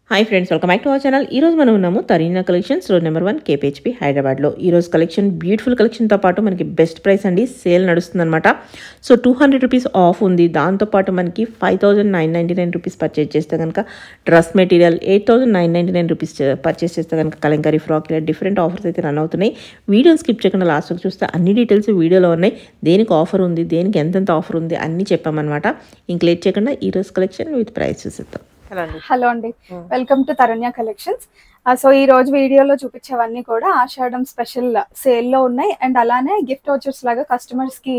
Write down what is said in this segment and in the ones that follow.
Hi friends, welcome back to our channel. ఈ రోజు మనం ఉన్నాము తరీనా కలెక్షన్స్ రోడ్ నెంబర్ 1 KPHP హైదరాబాద్లో. ఈ రోజు కలెక్షన్ బ్యూటిఫుల్ కలెక్షన్తో పాటు మనకి బెస్ట్ ప్రైస్ అండి, సేల్ నడుస్తుందన్నమాట. సో 200 రూపీస్ ఆఫ్ ఉంది. దాంతోపాటు మనకి 5999 రూపీస్ పర్చేస్ చేస్తే కనుక డ్రెస్ మెటీరియల్, 8999 రూపీస్ పర్చేస్ చేస్తే కనుక కలంకారీ ఫ్రాక్, ఇలా డిఫరెంట్ ఆఫర్స్ అయితే రన్ అవుతున్నాయి. వీడియోని స్కిప్ చేయకుండా లాస్ట్ వరకు చూస్తే అన్ని డీటెయిల్స్ వీడియోలో ఉన్నాయి. దేనికి ఆఫర్ ఉంది, దేనికి ఎంతెంత ఆఫర్ ఉంది అన్నీ చెప్పామన్నమాట. ఇంక లేట్ చేయకుండా ఈ రోజు కలెక్షన్ విత్ ప్రైస్ చూసేద్దాం. హలో అండి, welcome to Tarunya collections. So ఈ రోజు వీడియోలో చూపించేవన్నీ కూడా ఆషాఢం స్పెషల్ సేల్ లో ఉన్నాయి. అండ్ అలానే గిఫ్ట్ వోచర్స్ లాగా కస్టమర్స్ కి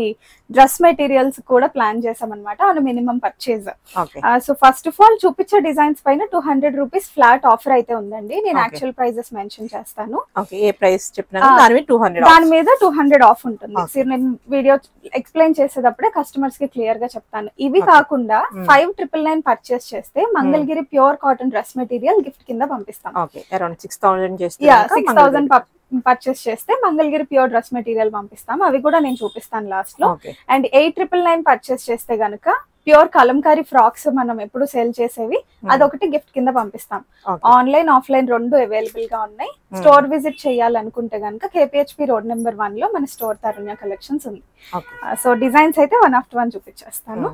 డ్రెస్ మెటీరియల్స్ కూడా ప్లాన్ చేసామన్నమాట on minimum purchase. So first of all చూపించే డిజైన్స్ పైన 200 రూపీస్ ఫ్లాట్ ఆఫర్ అయితే ఉందండి. నేను యాక్చువల్ ప్రైజెస్ మెన్షన్ చేస్తాను. దాని మీద 200 ఆఫ్ ఉంటుంది. నేను వీడియో ఎక్స్ప్లెయిన్ చేసేటప్పుడే కస్టమర్స్ కి క్లియర్ గా చెప్తాను. ఇవి కాకుండా 5999 పర్చేస్ చేస్తే Mangalagiri pure cotton dress material gift కింద పంపిస్తాం. 6000 పర్చేస్ చేస్తే మంగళగిరి ప్యూర్ డ్రెస్ మెటీరియల్ పంపిస్తాం. అవి కూడా నేను చూపిస్తాను లాస్ట్ లో. అండ్ 8999 పర్చేస్ చేస్తే గనుక ప్యూర్ కలంకారీ ఫ్రాక్స్ మనం ఎప్పుడు సేల్ చేసేవి, అదొకటి గిఫ్ట్ కింద పంపిస్తాం. ఆన్లైన్ ఆఫ్లైన్ రెండు అవైలబుల్ గా ఉన్నాయి. స్టోర్ విజిట్ చేయాలనుకుంటే గనుక KPHP రోడ్ నెంబర్ 1 లో మన స్టోర్ తరుణ్య కలెక్షన్స్ ఉంది. సో డిజైన్స్ అయితే 1 after 1 చూపించేస్తాను.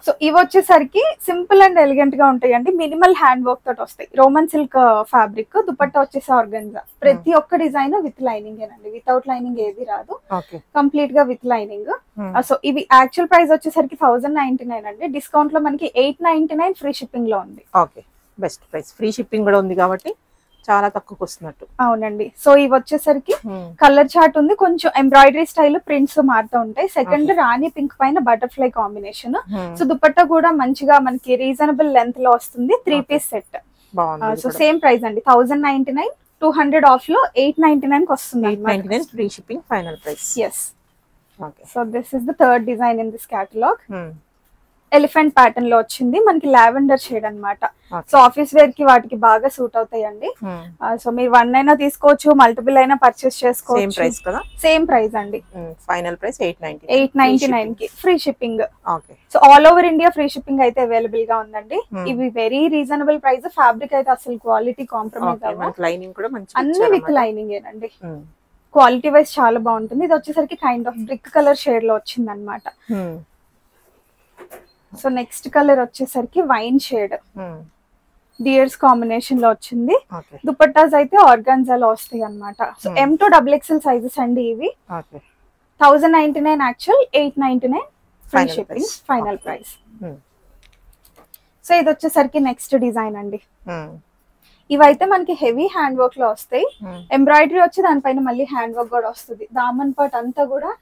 సో ఇవి వచ్చేసరికి సింపుల్ అండ్ ఎలిగెంట్ గా ఉంటాయండి. మినిమల్ హ్యాండ్ వర్క్ తోటి వస్తాయి. రోమన్ సిల్క్ ఫ్యాబ్రిక్, దుపట్టా వచ్చేసి ఆర్గన్జా. ప్రతి ఒక్క డిజైన్ విత్ లైనింగ్ ఏనండి, వితౌట్ లైనింగ్ ఏది రాదు, కంప్లీట్ గా విత్ లైనింగ్. సో ఇవి యాక్చువల్ ప్రైస్ వచ్చేసరికి 1099 అండి. డిస్కౌంట్ లో మనకి 899 ఫ్రీ షిప్పింగ్ లో ఉంది. బెస్ట్ ప్రైస్, ఫ్రీ షిప్పింగ్ కూడా ఉంది కాబట్టి చాలా తక్కువకి వస్తున్నట్టు. అవునండి. సో ఇవి వచ్చేసరికి కలర్ చార్ట్ ఉంది, కొంచెం ఎంబ్రాయిడరీ స్టైల్ ప్రింట్స్ మారుతూ ఉంటాయి. సెకండ్ రాణి పింక్ పైన బటర్ఫ్లై కాంబినేషన్. సో దుపట్టా కూడా మంచిగా మనకి రీజనబుల్ లెంత్ లో వస్తుంది. 3 piece set. So same price అండి, 1099. 200 ఆఫ్ లో 899 కి వస్తుంది. 899 free shipping final price. yes. So this is the third design in this catalogue. Elephant pattern లో వచ్చింది మనకి, లావెండర్ షేడ్ అన్నమాట. సో ఆఫీస్ వేర్ కి వాటికి బాగా సూట్ అవుతాయండి. సో మీరు 1 అయినా తీసుకోవచ్చు, మల్టిపుల్ అయినా పర్చేస్ చేసుకోవచ్చు. సేమ్ ప్రైస్ అండి. ఫైనల్ ప్రైస్ 899 కి free shipping. So all over India free shipping అయితే అవైలబుల్ గా ఉందండి. ఇవి వెరీ రీజనబుల్ ప్రైస్. ఫ్యాబ్రిక్ అయితే అసలు క్వాలిటీ కాంప్రమైజ్ అన్ని విత్ లైనింగ్ ఏనండి. క్వాలిటీ వైజ్ చాలా బాగుంటుంది. ఇది వచ్చేసరికి kind of brick colour shade లో వచ్చింది అనమాట. సో నెక్స్ట్ కలర్ వచ్చేసరికి వైన్ షేడ్, డియర్స్ కాంబినేషన్ లో వచ్చింది. దుపట్టాస్ అయితే ఆర్గాన్జాలో వస్తాయి అన్నమాట. So M to XXL sizes అండి ఇవి. 1099 actual, 899 free shipping final price. So ఇది వచ్చేసరికి నెక్స్ట్ డిజైన్ అండి. ఇవైతే మనకి హెవీ హ్యాండ్ వర్క్ లో వస్తాయి. ఎంబ్రాయిడరీ వచ్చి దానిపైన మళ్ళీ హ్యాండ్ వర్క్ కూడా వస్తుంది. దామన్ పార్ట్ అంతా కూడా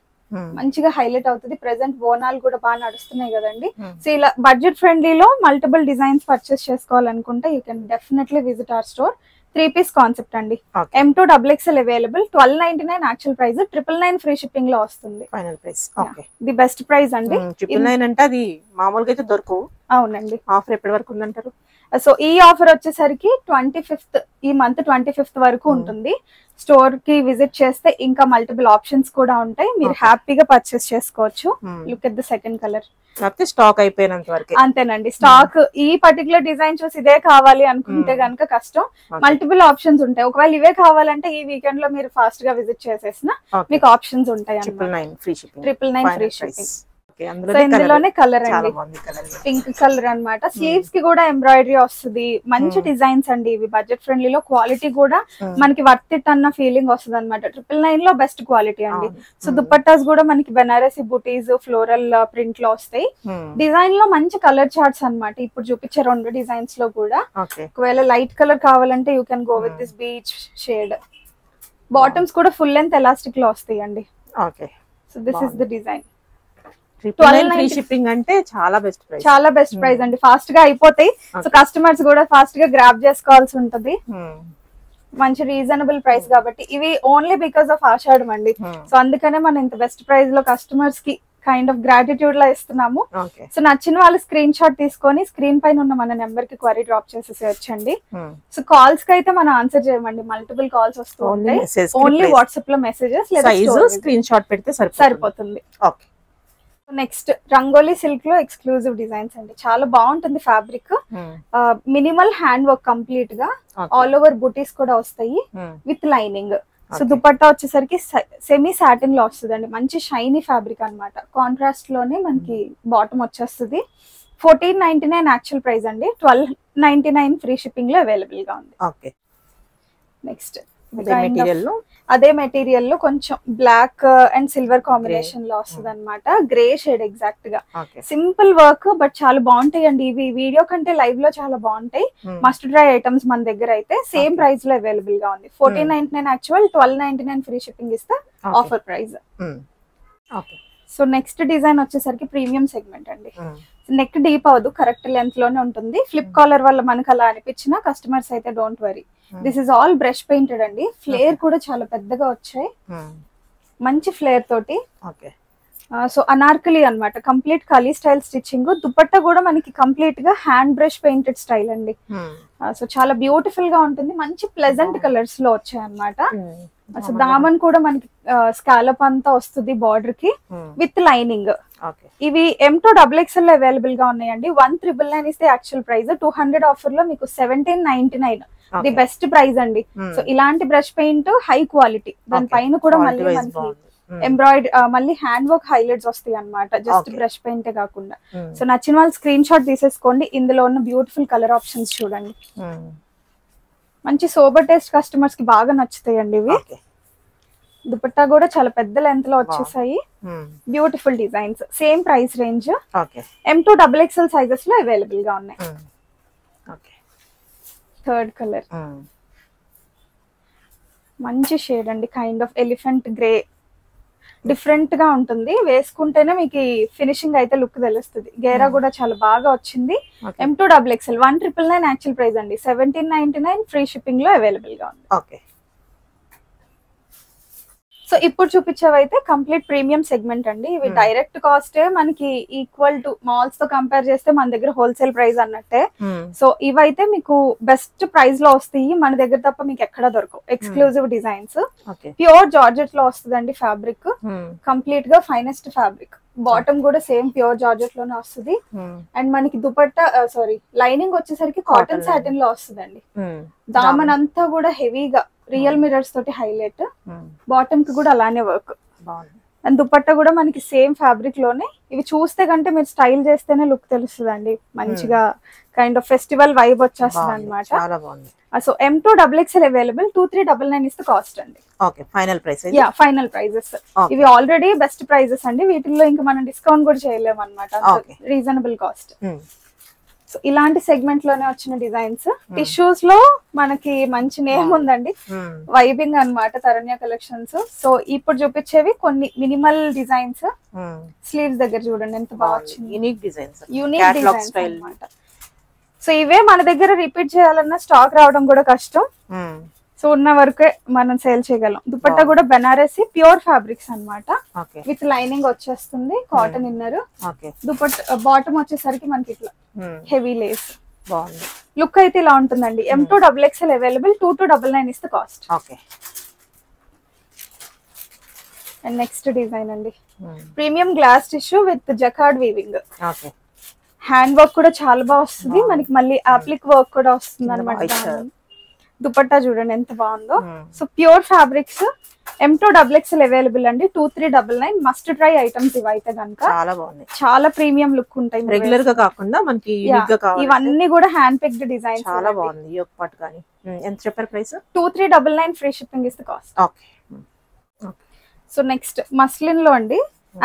మంచిగా హైలైట్ అవుతుంది. ప్రెసెంట్ బోనాలు కూడా బాగా నడుస్తున్నాయి కదండి. సో ఇలా బడ్జెట్ ఫ్రెండ్లీలో మల్టిపుల్ డిజైన్స్ పర్చేస్ చేసుకోవాలనుకుంటే you can definitely visit our store. 3 piece concept అండి. M to XXL available. 1299 actual price, 999 free shipping లో వస్తుంది. Final price. The best price అండి. 999 అంటే అది మామూలుగా అయితే దొరకవు. అవునండి. ఆఫర్ ఎప్పటి వరకు ఉందంటారు? సో ఈ ఆఫర్ వచ్చేసరికి 25th, ఈ మంత్ 25th వరకు ఉంటుంది. స్టోర్ కి విజిట్ చేస్తే ఇంకా మల్టిపుల్ ఆప్షన్స్ కూడా ఉంటాయి. మీరు హ్యాపీగా పర్చేస్ చేసుకోవచ్చు. Look at the second colour. Stock అయిపోయినంత వరకు అంతేనండి. స్టాక్ ఈ పర్టికులర్ డిజైన్ చూసి ఇదే కావాలి అనుకుంటే గనుక కష్టం. మల్టిపుల్ ఆప్షన్స్ ఉంటాయి. ఒకవేళ ఇవే కావాలంటే ఈ వీకెండ్ లో మీరు ఫాస్ట్ గా విజిట్ చేసేసిన మీకు ఆప్షన్స్ ఉంటాయి. 999 ఫ్రీ షిప్పింగ్. సో ఇందులోనే కలర్ అండి, పింక్ కలర్ అన్నమాట. స్లీవ్స్ కి కూడా ఎంబ్రాయిడరీ వస్తుంది. మంచి డిజైన్స్ అండి ఇవి. బడ్జెట్ ఫ్రెండ్లీలో క్వాలిటీ కూడా మనకి వర్త్ ఇట్ అన్న ఫీలింగ్ వస్తుంది అనమాట. 999 లో బెస్ట్ క్వాలిటీ అండి. సో దుపట్టాస్ కూడా మనకి బెనారసి బుటీస్ ఫ్లోరల్ ప్రింట్ లో వస్తాయి. డిజైన్ లో మంచి కలర్ చార్ట్స్ అన్నమాట. ఇప్పుడు చూపించే 2 డిజైన్స్ లో కూడా ఒకవేళ లైట్ కలర్ కావాలంటే you can go with this beach shade. Bottoms కూడా ఫుల్ లెంత్ ఎలాస్టిక్ లో వస్తాయి అండి. So this is the design. 1299 shipping అంటే చాలా బెస్ట్ ప్రైస్, చాలా బెస్ట్ ప్రైస్ అండి. ఫాస్ట్ గా అయిపోతాయి. సో కస్టమర్స్ కూడా ఫాస్ట్ గా గ్రాబ్ చేసుకోవాల్సి ఉంటది. మంచి రీజనబుల్ ప్రైస్ కాబట్టి ఇవి ఓన్లీ బికాస్ ఆఫ్ ఆషాఢం అండి. సో అందుకనే మనం ఇంత బెస్ట్ ప్రైస్ లో కస్టమర్స్ కి కైండ్ ఆఫ్ గ్రాటిట్యూడ్ లా ఇస్తున్నాము. సో నచ్చిన వాళ్ళు స్క్రీన్ షాట్ తీసుకొని స్క్రీన్ పైన ఉన్న మన నెంబర్ కి క్వరీ డ్రాప్ చేసేసేయచ్చండి. సో కాల్స్ కి అయితే మనం ఆన్సర్ చేయమండి. మల్టిపుల్ కాల్స్ వస్తూ ఉంటాయి. ఓన్లీ వాట్సాప్ లో మెసేజెస్ లేదా స్క్రీన్ షాట్ పెడితే సరిపోతుంది. నెక్స్ట్ రంగోలీ సిల్క్ లో ఎక్స్క్లూజివ్ డిజైన్స్ అండి, చాలా బాగుంటుంది fabric. Minimal hand work complete గా, ఆల్ ఓవర్ బుటీస్ కూడా వస్తాయి విత్ లైనింగ్. సో దుపట్టా వచ్చేసరికి సెమీ సాటిన్ లో వస్తుందండి, మంచి షైనీ ఫ్యాబ్రిక్ అన్నమాట. కాంట్రాస్ట్ లోనే మనకి బాటమ్ వచ్చేస్తుంది. 1499 యాక్చువల్ ప్రైస్ అండి, 1299 ఫ్రీ షిప్పింగ్ లో అవైలబుల్ గా ఉంది. నెక్స్ట్ అదే మెటీరియల్ లో కొంచెం బ్లాక్ అండ్ సిల్వర్ కాంబినేషన్ లో వస్తుంది అనమాట, గ్రే షేడ్ ఎగ్జాక్ట్ గా. సింపుల్ వర్క్ బట్ చాలా బాగుంటాయి అండి ఇవి, వీడియో కంటే లైవ్ లో చాలా బాగుంటాయి. మస్ట్ డ్రై ఐటమ్స్ మన దగ్గర అయితే సేమ్ ప్రైస్ లో అవైలబుల్ గా ఉంది. 1499 యాక్చువల్, 1299 ఫ్రీ షిప్పింగ్ ఇస్తే offer price. So next design వచ్చేసరికి ప్రీమియం సెగ్మెంట్ అండి. నెక్ డీప్ అవదు, కరెక్ట్ లెంత్ లోనే ఉంటుంది. ఫ్లిప్ కాలర్ వల్ల మనకు అలా అనిపించిన కస్టమర్స్ అయితే don't worry. This is all brush painted అండి, ఫ్లేర్ కూడా చాలా పెద్దగా వచ్చాయి, మంచి ఫ్లేర్ తోటి. సో అనార్కలి అన్నమాట, కంప్లీట్ కలీ స్టైల్ స్టిచ్చింగ్. దుపట్టా కూడా మనకి కంప్లీట్ గా హ్యాండ్ బ్రష్ పెయింటెడ్ స్టైల్ అండి. సో చాలా బ్యూటిఫుల్ గా ఉంటుంది, మంచి ప్లెజెంట్ కలర్స్ లో వచ్చాయి అన్నమాట. సో దామన్ కూడా మనకి స్కాలప్ అంతా వస్తుంది బార్డర్ కి విత్ లైనింగ్. ఇవి M2XXL లో అవైలబుల్ గా ఉన్నాయండి. 1399 ఇస్తే యాక్చువల్ ప్రైస్, 200 ఆఫర్ లో మీకు 1799 ది బెస్ట్ ప్రైస్ అండి. సో ఇలాంటి బ్రష్ పెయింట్ హై క్వాలిటీ, దాని పైన కూడా మళ్ళీ మనకి ఎంబ్రాయిడ్ మళ్ళీ హ్యాండ్ వర్క్ హైలైట్స్ వస్తాయి అన్నమాట, జస్ట్ బ్రష్ పెయింట్ కాకుండా. సో నచ్చిన వాళ్ళు స్క్రీన్ షాట్ తీసేసుకోండి. ఇందులో ఉన్న బ్యూటిఫుల్ కలర్ ఆప్షన్స్ చూడండి, మంచి సోబర్ టేస్ట్ కస్టమర్స్ కి బాగా నచ్చుతాయండి ఇవి. దుపట్టా కూడా చాలా పెద్ద లెంత్ లో వచ్చేసాయి, beautiful designs. Same price range, M2XXL sizes లో అవైలబుల్ గా ఉన్నాయి. థర్డ్ కలర్ మంచి షేడ్ అండి, kind of elephant grey, different గా ఉంటుంది. వేసుకుంటేనే మీకు ఫినిషింగ్ అయితే లుక్ తెలుస్తుంది. గేరా కూడా చాలా బాగా వచ్చింది. M2XXL 1999 యాక్చువల్ ప్రైస్ అండి, 1799 ఫ్రీ షిప్పింగ్ లో అవైలబుల్ గా ఉంది. సో ఇప్పుడు చూపించేవైతే కంప్లీట్ ప్రీమియం సెగ్మెంట్ అండి. ఇవి డైరెక్ట్ కాస్ట్ మనకి ఈక్వల్ టు మాల్స్ తో కంపేర్ చేస్తే మన దగ్గర హోల్సేల్ ప్రైస్ అన్నట్టే. సో ఇవైతే మీకు బెస్ట్ ప్రైస్ లో వస్తాయి, మన దగ్గర తప్ప మీకు ఎక్కడ దొరకవు. ఎక్స్క్లూజివ్ డిజైన్స్, ప్యూర్ జార్జెట్ లో వస్తుందండి ఫ్యాబ్రిక్, కంప్లీట్ గా ఫైనెస్ట్ ఫ్యాబ్రిక్. బాటమ్ కూడా సేమ్ ప్యూర్ జార్జెట్ లోనే వస్తుంది. అండ్ మనకి దుపట్టా సారీ లైనింగ్ వచ్చేసరికి కాటన్ సాటిన్ లో వస్తుందండి. దామన్ అంతా కూడా హెవీగా రియల్ మిరర్స్ తోటి హైలైట్, బాటమ్ కి కూడా అలానే వర్క్. అండ్ దుపట్టా కూడా మనకి సేమ్ ఫ్యాబ్రిక్ లోనే. ఇవి చూస్తే కంటే మీరు స్టైల్ చేస్తేనే లుక్ తెలుస్తుందండి, మంచిగా కైండ్ ఆఫ్ ఫెస్టివల్ వైబ్ వచ్చేస్తుంది అనమాట. So M2XXL available, 2399 is the cost అండి. Final price, final prices. ఇవి ఆల్రెడీ బెస్ట్ ప్రైజెస్ అండి, వీటిల్లో ఇంకా మనం డిస్కౌంట్ కూడా చేయలేము అనమాట, రీజనబుల్ కాస్ట్. సో ఇలాంటి సెగ్మెంట్ లోనే వచ్చిన డిజైన్స్. టిష్యూస్ లో మనకి మంచి నేమ్ ఉందండి, వైబింగ్ అన్నమాట, తరణ్య కలెక్షన్స్. సో ఇప్పుడు చూపించేవి కొన్ని మినిమల్ డిజైన్స్. స్లీవ్స్ దగ్గర చూడండి ఎంత బాగా వచ్చింది, యూనిక్ డిజైన్స్ అన్నమాట. సో ఇవే మన దగ్గర రిపీట్ చేయాలన్నా స్టాక్ రావడం కూడా కష్టం. సో ఉన్న వరకే మనం సేల్ చేయగలం. దుపట్టా కూడా బెనారసి ప్యూర్ ఫ్యాబ్రిక్స్ అన్నమాట, విత్ లైనింగ్ వచ్చేస్తుంది, కాటన్ ఇన్నర్. దుపట్టా బాటమ్ వచ్చేసరికి మనకి ఇట్లా హెవీ లేస్. లుక్ అయితే ఇలా ఉంటుందండి. M2XXL available, 2299 is the cost. And next design అండి, premium glass tissue with jacquard weaving. Hand work కూడా చాలా బాగా వస్తుంది మనకి, మళ్ళీ అప్లిక్ వర్క్ కూడా వస్తుంది అనమాట. దుపట్టా చూడండి ఎంత బాగుందో. So pure fabrics, M2XXL available అండి, 2399. మస్ట్ ట్రై ఐటమ్స్ ఇవైతే కనుక చాలా బాగున్నాయి, చాలా ప్రీమియం లుక్ ఉంటాయి, రెగ్యులర్ గా కాకుండా మనకి యూనిక్ గా కావాలి. ఇవన్నీ కూడా హ్యాండ్ పిక్డ్ డిజైన్స్, చాలా బాగుంది. ఈ ఒక పార్ట్ కానీ ఎంత చెప్పారు price? 2399 free shipping is the cost. So next muslin లో అండి,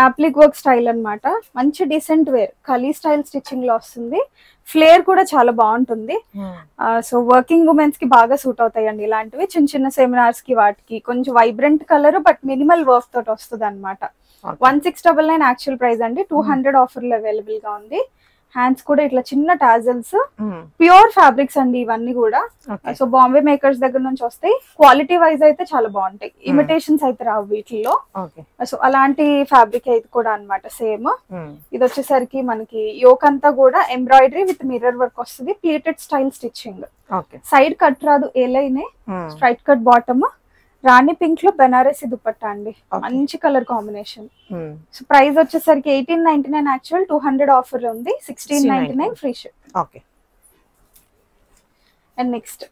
అప్లిక్ వర్క్ స్టైల్ అన్నమాట, మంచి డీసెంట్ వేర్, కలీ స్టైల్ స్టిచ్చింగ్ లో వస్తుంది. ఫ్లేర్ కూడా చాలా బాగుంటుంది. సో వర్కింగ్ ఉమెన్స్ కి బాగా సూట్ అవుతాయండి ఇలాంటివి. చిన్న చిన్న సెమినార్స్ కి వాటికి కొంచెం vibrant colour but minimal work తోటి వస్తుంది అనమాట. 1699 యాక్చువల్ ప్రైస్ అండి, 200 ఆఫర్ లో అవైలబుల్ గా ఉంది. హ్యాండ్స్ కూడా ఇట్లా చిన్న టాజల్స్, ప్యూర్ ఫ్యాబ్రిక్స్ అండి ఇవన్నీ కూడా. సో బాంబే మేకర్స్ దగ్గర నుంచి వస్తాయి. క్వాలిటీ వైజ్ అయితే చాలా బాగుంటాయి, ఇమిటేషన్స్ అయితే రావు వీటిల్లో. సో అలాంటి ఫ్యాబ్రిక్ అయితే కూడా అన్నమాట సేమ్. ఇది వచ్చేసరికి మనకి యోక్ అంతా కూడా ఎంబ్రాయిడరీ విత్ మిర్రర్ వర్క్ వస్తుంది, pleated style stitching. Side cut రాదు, ఏ లైన్ స్ట్రైట్ కట్ బాటమ్. రాణి పింక్ లో బెనారసి దుపట్టా అండి, మంచి కలర్ కాంబినేషన్. సో ప్రైస్ వచ్చేసరికి 1899 యాక్చువల్, 200 ఆఫర్ ఉంది, 1699 free ship. Okay. And next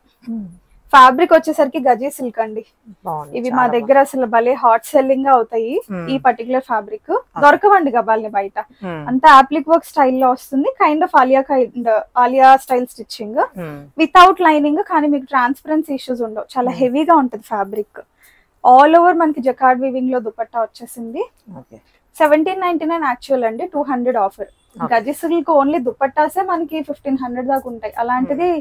fabric వచ్చేసరికి గజీ సిల్క్ అండి. ఇవి మా దగ్గర అసలు భలే హాట్ సెల్లింగ్ అవుతాయి. ఈ పర్టికులర్ ఫ్యాబ్రిక్ దొరకవండి గబాల్ని బయట. అంతా అప్లిక్ వర్క్ స్టైల్లో వస్తుంది, kind of Alia style stitching without lining. కానీ మీకు ట్రాన్స్పరెన్సీ ఇష్యూస్ ఉండవు, చాలా హెవీగా ఉంటుంది ఫ్యాబ్రిక్. ఆల్ ఓవర్ మనకి జకార్డ్ వీవింగ్ లో దుపట్టా వచ్చేసింది. 1799 యాక్చువల్ అండి, 200 ఆఫర్. గజీ సిల్క్ ఓన్లీ దుపట్టాసే మనకి 1500 దాకా ఉంటాయి. అలాంటిది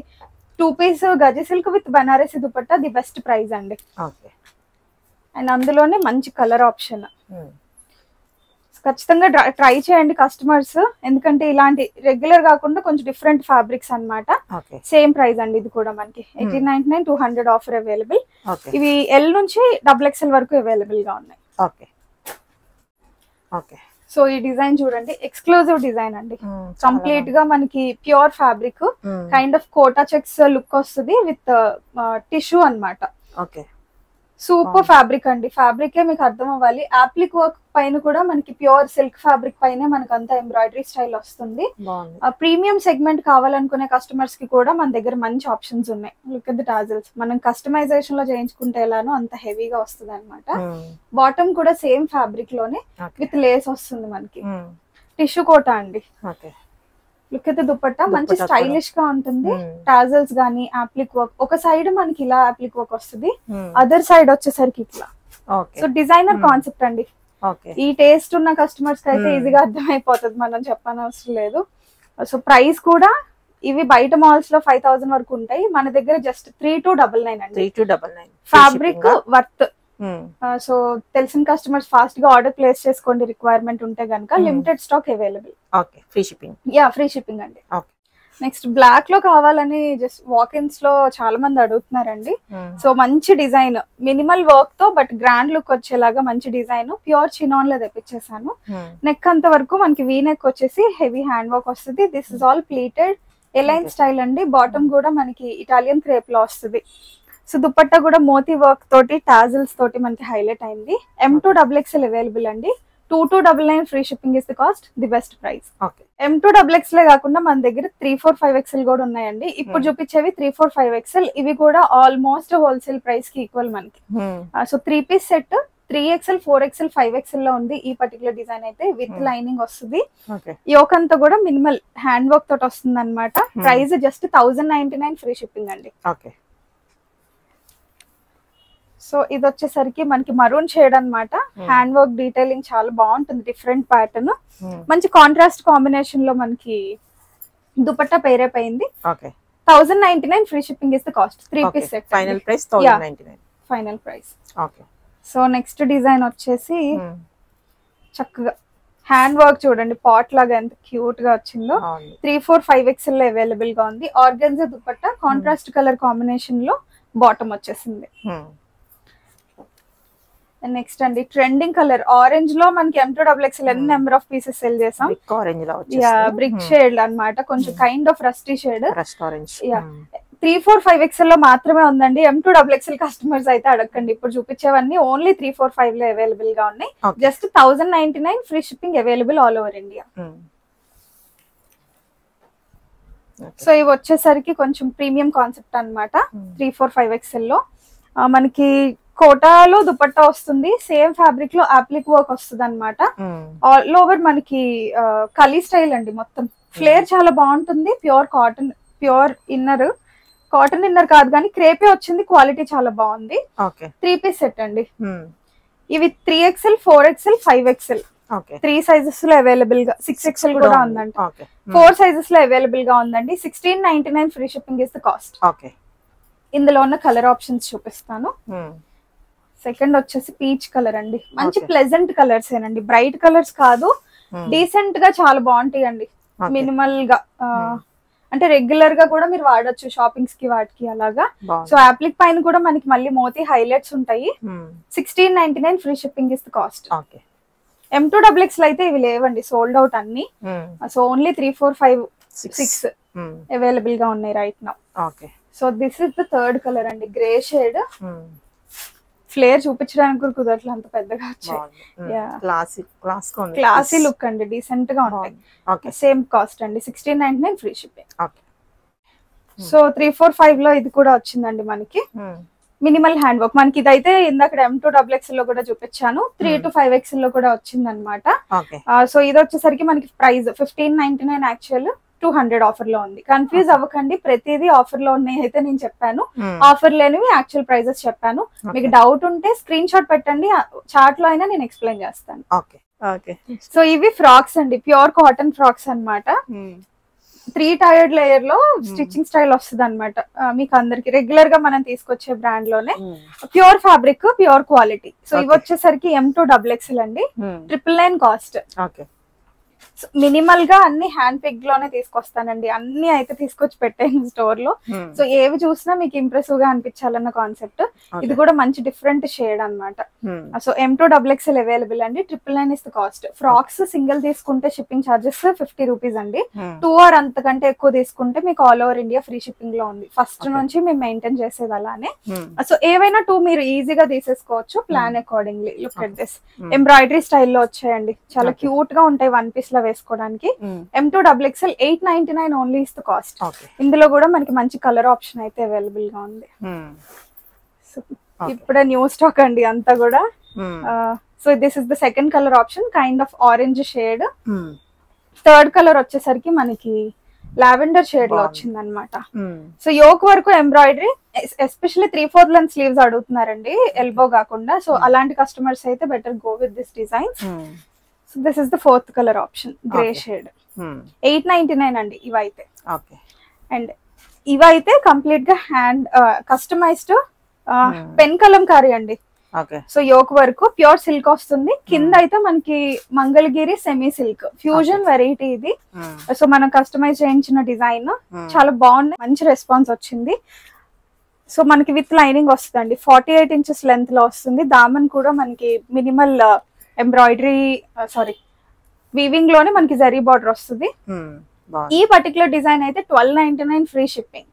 2 piece gaji silk with Banarasi dupatta the best price అండి. అండ్ అందులోనే మంచి కలర్ ఆప్షన్. ఖచ్చితంగా ట్రై చేయండి కస్టమర్స్, ఎందుకంటే ఇలాంటి రెగ్యులర్ కాకుండా కొంచెం డిఫరెంట్ ఫ్యాబ్రిక్స్ అన్నమాట. సేమ్ ప్రైస్ అండి ఇది కూడా మనకి 1899, 200 ఆఫర్ అవైలబుల్. ఇవి ఎల్ నుంచి XXL వరకు అవైలబుల్ గా ఉన్నాయి. సో ఈ డిజైన్ చూడండి, ఎక్స్క్లూజివ్ డిజైన్ అండి. కంప్లీట్ గా మనకి pure fabric, kind of Kota checks look వస్తుంది విత్ టిష్యూ అన్నమాట. సూపర్ ఫ్యాబ్రిక్ అండి. ఫ్యాబ్రికే మీకు అర్థం అవ్వాలి. అప్లిక్ వర్క్ పైన కూడా మనకి ప్యూర్ సిల్క్ ఫ్యాబ్రిక్ పైన మనకు అంతా ఎంబ్రాయిడరీ స్టైల్ వస్తుంది. ప్రీమియం సెగ్మెంట్ కావాలనుకునే కస్టమర్స్ కి కూడా మన దగ్గర మంచి ఆప్షన్స్ ఉన్నాయి. లుక్ ఎట్ ది టాజిల్స్, మనం కస్టమైజేషన్ లో చేయించుకుంటే ఎలానో అంత హెవీగా వస్తుంది అనమాట. బాటమ్ కూడా సేమ్ ఫ్యాబ్రిక్ లోనే విత్ లేస్ వస్తుంది మనకి. టిష్యూ కోటా అండి. లుక్ ఎట్ ది దుపట్టా, మంచి స్టైలిష్ గా ఉంటుంది. టాజల్స్ గానీ అప్లిక్ వర్క్, ఒక సైడ్ మనకి ఇలా అప్లిక్ వర్క్ వస్తుంది, అదర్ సైడ్ వచ్చేసరికి ఇట్లా. సో డిజైనర్ కాన్సెప్ట్ అండి. ఈ టేస్ట్ ఉన్న కస్టమర్స్ కి అయితే ఈజీగా అర్థమైపోతుంది, మనం చెప్పనవసరం లేదు. సో ప్రైస్ కూడా ఇవి బయట మాల్స్ లో 5000 వరకు ఉంటాయి, మన దగ్గర జస్ట్ 3299 అండి. 3299 ఫ్యాబ్రిక్ వర్త్. సో తెలిసిన కస్టమర్స్ ఫాస్ట్ గా ఆర్డర్ ప్లేస్ చేసుకోండి, రిక్వైర్మెంట్ ఉంటే గనక. Limited stock available. Free shipping. Free shipping అండి. నెక్స్ట్ బ్లాక్ లో కావాలని జస్ట్ వాకిన్స్ లో చాలా మంది అడుగుతున్నారండి. సో మంచి డిజైన్, మినిమల్ వర్క్ తో బట్ గ్రాండ్ లుక్ వచ్చేలాగా మంచి డిజైన్, ప్యూర్ చినాన్ లో తెప్పించేసాను. నెక్ అంత వరకు మనకి వీ నెక్ వచ్చేసి హెవీ హ్యాండ్ వర్క్ వస్తుంది. This is all pleated align style అండి. బాటమ్ కూడా మనకి ఇటాలియన్ క్రేప్ లో వస్తుంది. సో దుపట్టా కూడా మోతీ వర్క్ తోటి టాజిల్స్ తోటి మనకి హైలైట్ అయింది. M2XXL అవైలబుల్ అండి. 2299 free shipping is the cost, the best price. M2XXL కాకుండా మన దగ్గర 345XL కూడా ఉన్నాయండి. ఇప్పుడు చూపించేవి 345XL. ఇవి కూడా ఆల్మోస్ట్ హోల్సేల్ ప్రైస్ కి ఈక్వల్ మనకి. So 3 piece set 3XL, 4XL, 5XL లో ఉంది ఈ పర్టికులర్ డిజైన్ అయితే. విత్ లైనింగ్ వస్తుంది. యోక్ అంతా కూడా మినిమల్ హ్యాండ్ వర్క్ తోటి వస్తుంది అనమాట. ప్రైస్ జస్ట్ 1099 ఫ్రీ షిప్పింగ్ అండి. సో ఇది వచ్చేసరికి మనకి మరూన్ షేడ్ అన్నమాట. హ్యాండ్ వర్క్ డీటెయిలింగ్ చాలా బాగుంటుంది, డిఫరెంట్ ప్యాటర్న్. మంచి కాంట్రాస్ట్ కాంబినేషన్ లో మనకి దుపట్టా పేరప్ అయింది. 1099 free shipping is the cost. 3 piece set. Final price 1099. Final price. So next design వచ్చేసి చక్కగా హ్యాండ్ వర్క్ చూడండి, పాట్ లాగా ఎంత క్యూట్ గా వచ్చిందో. 345XL లో అవైలబుల్ గా ఉంది. Organza dupatta, contrast colour combination లో బాటమ్ వచ్చేసింది. నెక్స్ట్ అండి ట్రెండింగ్ కలర్ ఆరెంజ్ లో మనకి M2XXL ఎన్ని నెంబర్ ఆఫ్ పీసెస్ సెల్ చేసాం. బ్రిక్ షేడ్ అన్నమాట, కొంచెం kind of rusty shade. 345XL లో మాత్రమే ఉందండి. M2XXL కస్టమర్స్ అయితే అడగండి. ఇప్పుడు చూపించేవన్నీ ఓన్లీ 345 లో అవైలబుల్ గా ఉన్నాయి. Just 1099 free shipping available all over India. So ఇవి వచ్చేసరికి కొంచెం ప్రీమియం కాన్సెప్ట్ అన్నమాట. 345XL లో మనకి కోటాలో దుపట్టా వస్తుంది. సేమ్ ఫ్యాబ్రిక్ లో అప్లిక్ వర్క్ వస్తుంది అనమాట. ఆల్ ఓవర్ మనకి కలీ స్టైల్ అండి. మొత్తం ఫ్లేర్ చాలా బాగుంటుంది. Pure cotton, pure inner, cotton inner కాదు కానీ క్రేపే వచ్చింది. క్వాలిటీ చాలా బాగుంది. 3 పీస్ సెట్ అండి. ఇవి 3XL, 4XL, 5XL 3 సైజెస్ లో అవైలబుల్ గా, 6XL కూడా ఉందండి. 4 సైజెస్ లో అవైలబుల్ గా ఉందండి. 1699 free shipping is the cost. ఇందులో ఉన్న కలర్ ఆప్షన్స్ చూపిస్తాను. సెకండ్ వచ్చేసి పీచ్ కలర్ అండి. మంచి ప్లెజెంట్ కలర్స్ ఏనండి, బ్రైట్ కలర్స్ కాదు. డీసెంట్ గా చాలా బాగుంటాయి అండి. మినిమల్ గా అంటే రెగ్యులర్ గా కూడా మీరు వాడొచ్చు షాపింగ్స్ కి వాటికి అలాగా. సో అప్లిక్ పైన కూడా మనకి మళ్ళీ మోతీ హైలైట్స్ ఉంటాయి. 1699 free shipping is the cost. M2XXL అయితే ఇవి లేవండి, సోల్డ్ అవుట్ అన్ని. సో ఓన్లీ 3, 4, 5, 6 అవైలబుల్ గా ఉన్నాయి right now. So this is the third colour అండి, గ్రే షేడ్. ఫ్లేర్ చూపించడానికి కూడా కుదరట్లేదు, అంత పెద్దగా వచ్చాయి. క్లాసీ లుక్ అండి, డీసెంట్ గా ఉంటాయి. సేమ్ కాస్ట్ అండి, 1699 ఫ్రీ షిప్పింగ్. సో 345 లో ఇది కూడా వచ్చిందండి మనకి. మినిమల్ హ్యాండ్ వర్క్ మనకి ఇదైతే ఇందాక M2XXL లో కూడా చూపించాను, 3 to 5XL లో కూడా వచ్చింది అనమాట. సో ఇది వచ్చేసరికి మనకి ప్రైస్ 1599 యాక్చువల్, 200 ఆఫర్ లో ఉంది. కన్ఫ్యూజ్ అవ్వకండి, ప్రతిదీ ఆఫర్ లో ఉన్నాయి అయితే నేను చెప్పాను, ఆఫర్ లేనివి యాక్చువల్ ప్రైజెస్ చెప్పాను. మీకు డౌట్ ఉంటే స్క్రీన్ షాట్ పెట్టండి, చార్ట్ లో అయినా నేను ఎక్స్ప్లెయిన్ చేస్తాను. సో ఇవి ఫ్రాక్స్ అండి, ప్యూర్ కాటన్ ఫ్రాక్స్ అన్నమాట. 3 టైర్డ్ లేయర్ లో స్టిచ్చింగ్ స్టైల్ వస్తుంది అనమాట. మీకు అందరికి రెగ్యులర్ గా మనం తీసుకొచ్చే బ్రాండ్ లోనే pure fabric, pure quality. So ఇవి వచ్చేసరికి M2XXL అండి, 999 కాస్ట్. మినిమల్ గా అన్ని హ్యాండ్ పిక్ లోనే తీసుకొస్తానండి, అన్ని అయితే తీసుకొచ్చి పెట్టాను స్టోర్ లో. సో ఏవి చూసినా మీకు ఇంప్రెసివ్ గా అనిపించాలన్న కాన్సెప్ట్. ఇది కూడా మంచి డిఫరెంట్ షేడ్ అనమాట. సో M2XXL అవైలబుల్ అండి, 999 is the cost. Frocks single తీసుకుంటే షిప్పింగ్ చార్జెస్ 50 రూపీస్ అండి. 2 or అంతకంటే ఎక్కువ తీసుకుంటే మీకు all over India free shipping లో ఉంది. ఫస్ట్ నుంచి మేము మెయింటైన్ చేసేది అలానే. సో ఏవైనా 2 మీరు ఈజీగా తీసేసుకోవచ్చు, plan accordingly. Look at this, embroidery స్టైల్లో వచ్చాయండి, చాలా క్యూట్ గా ఉంటాయి వన్ పీస్ లో వేసుకోవడానికి. M2XXL 899 only is the cost. ఇందులో కూడా మనకి మంచి కలర్ ఆప్షన్ అయితే అవైలబుల్ గా ఉంది. ఇప్పుడే న్యూ స్టాక్ అండి అంతా కూడా. So this is the second colour option, kind of orange shade. Third colour వచ్చేసరికి మనకి లావెండర్ షేడ్ లో వచ్చింది అనమాట. సో యోక్ వరకు ఎంబ్రాయిడరీ, ఎస్పెషల్లీ 3/4 లెంత్ స్లీవ్స్ అడుగుతున్నారండి, ఎల్బో కాకుండా. సో అలాంటి కస్టమర్స్ అయితే better go with this design. So this is the fourth colour option, grey shade. 899 అండి ఇవైతే. అండ్ ఇవైతే కంప్లీట్ గా హ్యాండ్ కస్టమైజ్డ్ పెన్ కలంకారీ అండి. సో యోక్ వరకు ప్యూర్ సిల్క్ వస్తుంది. కింద అయితే మనకి Mangalagiri semi silk fusion variety ఇది. సో మనం కస్టమైజ్ చేయించిన డిజైన్ చాలా బాగుంది, మంచి రెస్పాన్స్ వచ్చింది. సో మనకి విత్ లైనింగ్ వస్తుంది, 48 inches లెంత్ లో వస్తుంది. దామన్ కూడా మనకి మినిమల్ ఎంబ్రాయిడరీ వీవింగ్ లోనే మనకి జరీ బార్డర్ వస్తుంది. ఈ పర్టికులర్ డిజైన్ అయితే 1299 free shipping.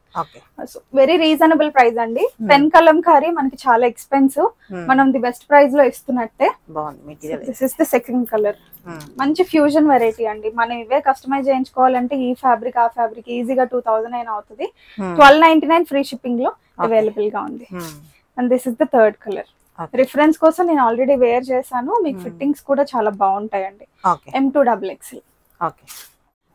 Very reasonable price అండి. పెన్ కలంకారీ మనకి చాలా ఎక్స్పెన్సివ్, మనం ది బెస్ట్ ప్రైస్ లో ఇస్తున్నట్టే. This is the second colour, మంచి ఫ్యూజన్ వెరైటీ అండి. మనం ఇవే కస్టమైజ్ చేయించుకోవాలంటే ఈ ఫ్యాబ్రిక్ ఆ ఫ్యాబ్రిక్ ఈజీగా 2000 అయినా అవుతుంది. 1299 ఫ్రీ షిప్పింగ్ లో అవైలబుల్ గా ఉంది. And this is the third colour. Reference కోసం నేను ఆల్రెడీ వేర్ చేశాను, మీకు ఫిట్టింగ్స్ కూడా చాలా బాగుంటాయండి. M2XXL.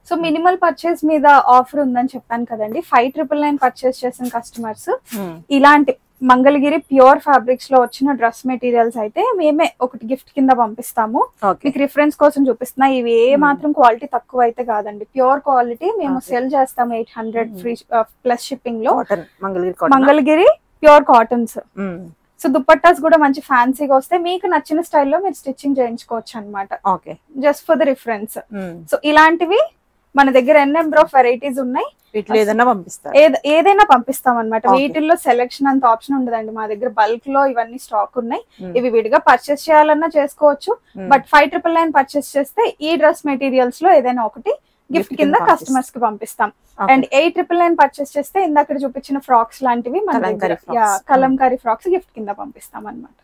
సో మినిమల్ పర్చేస్ మీద ఆఫర్ ఉందని చెప్పాను కదండి. 5999 పర్చేస్ చేసిన కస్టమర్స్ ఇలాంటి మంగళగిరి ప్యూర్ ఫ్యాబ్రిక్స్ లో వచ్చిన డ్రెస్ మెటీరియల్స్ అయితే మేమే ఒకటి గిఫ్ట్ కింద పంపిస్తాము. మీకు రిఫరెన్స్ కోసం చూపిస్తున్నా. ఇవి ఏ మాత్రం క్వాలిటీ తక్కువ అయితే కాదండి, ప్యూర్ క్వాలిటీ. మేము సెల్ చేస్తాము 800 ఫ్రీ ప్లస్ షిప్పింగ్ లో. Mangalagiri pure cottons. So dupattas కూడా మంచి ఫ్యాన్సీగా వస్తాయి, మీకు నచ్చిన స్టైల్లో మీరు స్టిచ్చింగ్ చేయించుకోవచ్చు అనమాట, just for the reference. So ఇలాంటివి మన దగ్గర ఎన్ నెంబర్ ఆఫ్ వెరైటీస్ ఉన్నాయి, ఏదైనా పంపిస్తాం అనమాట. వీటిల్లో సెలెక్షన్ అంత ఆప్షన్ ఉండదండి, మా దగ్గర బల్క్ లో ఇవన్నీ స్టాక్ ఉన్నాయి. ఇవి విడిగా పర్చేస్ చేయాలన్నా చేసుకోవచ్చు, బట్ 5999 పర్చేస్ చేస్తే ఈ డ్రెస్ మెటీరియల్స్ లో ఏదైనా ఒకటి గిఫ్ట్ కింద కస్టమర్స్ కి పంపిస్తాం. అండ్ 8999 పర్చేస్ చేస్తే ఇందాక చూపించిన ఫ్రాక్స్ లాంటివి మన దగ్గర కలంకారీ ఫ్రాక్స్ గిఫ్ట్ కింద పంపిస్తాం అనమాట.